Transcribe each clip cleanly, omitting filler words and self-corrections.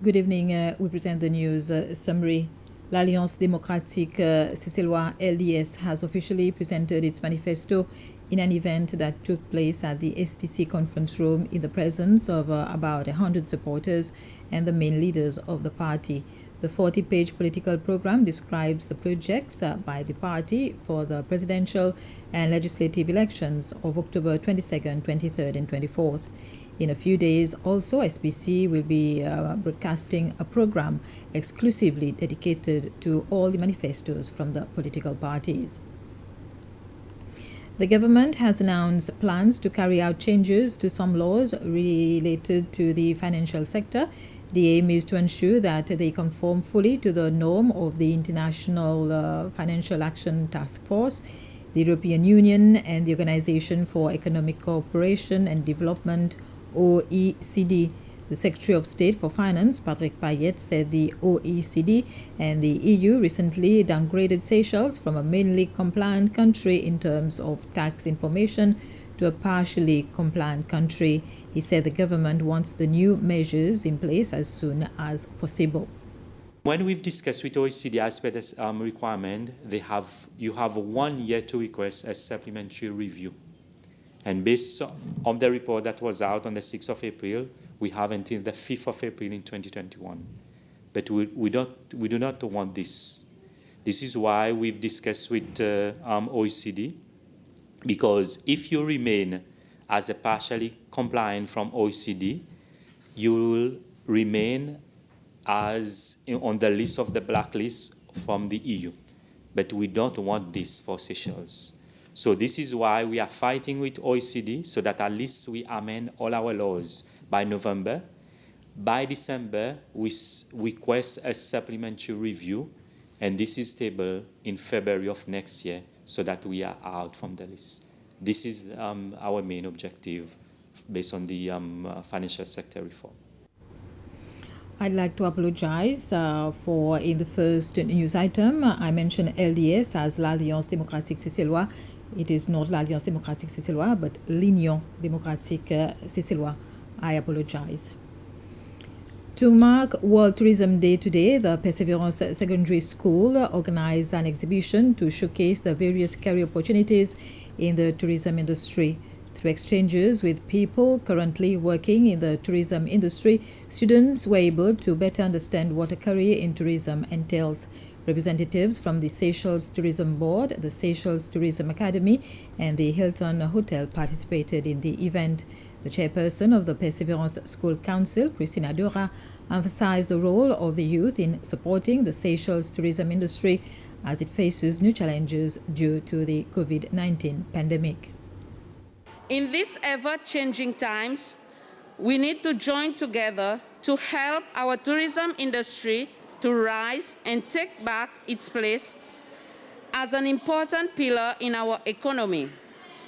Good evening. We present the news summary. L'Alliance démocratique Sicélois LDS has officially presented its manifesto in an event that took place at the STC conference room in the presence of about 100 supporters and the main leaders of the party. The 40-page political program describes the projects by the party for the presidential and legislative elections of October 22nd, 23rd, and 24th. In a few days, also, SBC will be broadcasting a program exclusively dedicated to all the manifestos from the political parties. The government has announced plans to carry out changes to some laws related to the financial sector. The aim is to ensure that they conform fully to the norm of the International Financial Action Task Force, the European Union, and the Organization for Economic Cooperation and Development, OECD. The Secretary of State for Finance, Patrick Payet, said the OECD and the EU recently downgraded Seychelles from a mainly compliant country in terms of tax information to a partially compliant country. He said the government wants the new measures in place as soon as possible. When we've discussed with OECD as per this requirement, you have 1 year to request a supplementary review. And based on the report that was out on the 6th of April, we have until the 5th of April in 2021. But we do not want this. This is why we've discussed with OECD, because if you remain as a partially compliant from OECD, you will remain as on the list of the blacklist from the EU. But we don't want this for Seychelles. So this is why we are fighting with OECD, so that at least we amend all our laws by November. By December, we request a supplementary review, and this is tabled in February of next year, so that we are out from the list. This is our main objective based on the financial sector reform. I'd like to apologize for in the first news item, I mentioned LDS as l'Alliance démocratique Sicélois. It is not l'Alliance démocratique Sicélois, but l'Union démocratique Sicélois. I apologize. To mark World Tourism Day today, the Perseverance Secondary School organized an exhibition to showcase the various career opportunities in the tourism industry. Through exchanges with people currently working in the tourism industry, students were able to better understand what a career in tourism entails. Representatives from the Seychelles Tourism Board, the Seychelles Tourism Academy, and the Hilton Hotel participated in the event. The chairperson of the Perseverance School Council, Christina Dora, emphasized the role of the youth in supporting the Seychelles tourism industry as it faces new challenges due to the COVID-19 pandemic. In these ever-changing times, we need to join together to help our tourism industry to rise and take back its place as an important pillar in our economy.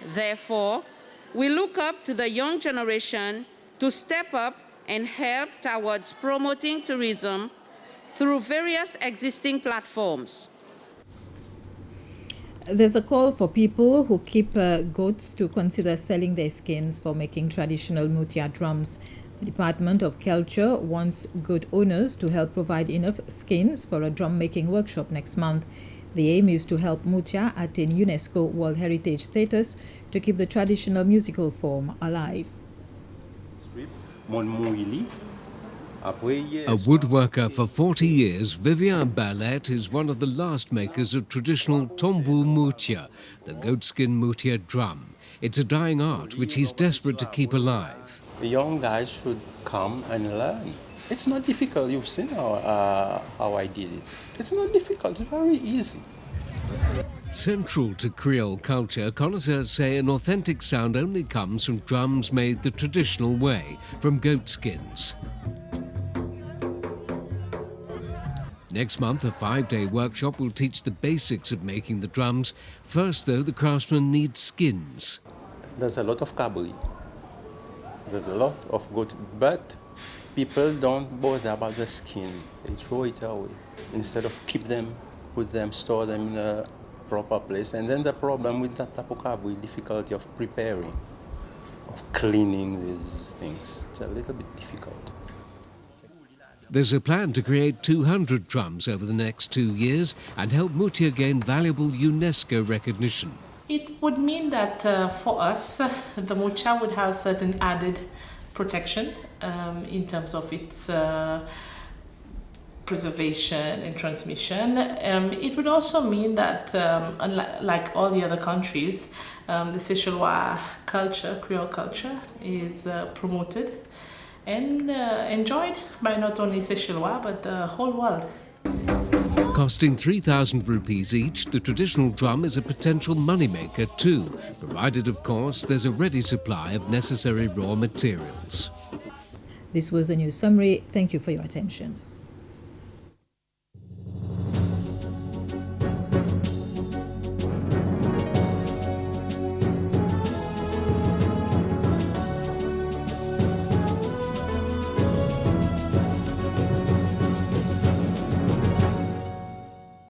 Therefore, we look up to the young generation to step up and help towards promoting tourism through various existing platforms. There's a call for people who keep goats to consider selling their skins for making traditional mutia drums. The Department of Culture wants goat owners to help provide enough skins for a drum-making workshop next month. The aim is to help mutia attain UNESCO World Heritage status to keep the traditional musical form alive. A woodworker for 40 years, Vivian Ballet is one of the last makers of traditional tombu mutia, the goatskin mutia drum. It's a dying art which he's desperate to keep alive. The young guys should come and learn. It's not difficult. You've seen how I did it. It's not difficult. It's very easy. Central to Creole culture, connoisseurs say an authentic sound only comes from drums made the traditional way, from goat skins. Next month, a 5-day workshop will teach the basics of making the drums. First, though, the craftsman needs skins. There's a lot of cabri. There's a lot of goat, but people don't bother about the skin. They throw it away instead of keep them, put them, store them in a proper place. And then the problem with that type of cabri, difficulty of preparing, of cleaning these things. It's a little bit difficult. There's a plan to create 200 drums over the next 2 years and help Mutia gain valuable UNESCO recognition. It would mean that for us, the Mutia would have certain added protection in terms of its preservation and transmission. It would also mean that, unlike all the other countries, the Seychellois culture, Creole culture, is promoted and enjoyed by not only Seychellois but the whole world. Costing 3,000 rupees each, the traditional drum is a potential moneymaker too, provided, of course, there's a ready supply of necessary raw materials. This was the news summary. Thank you for your attention.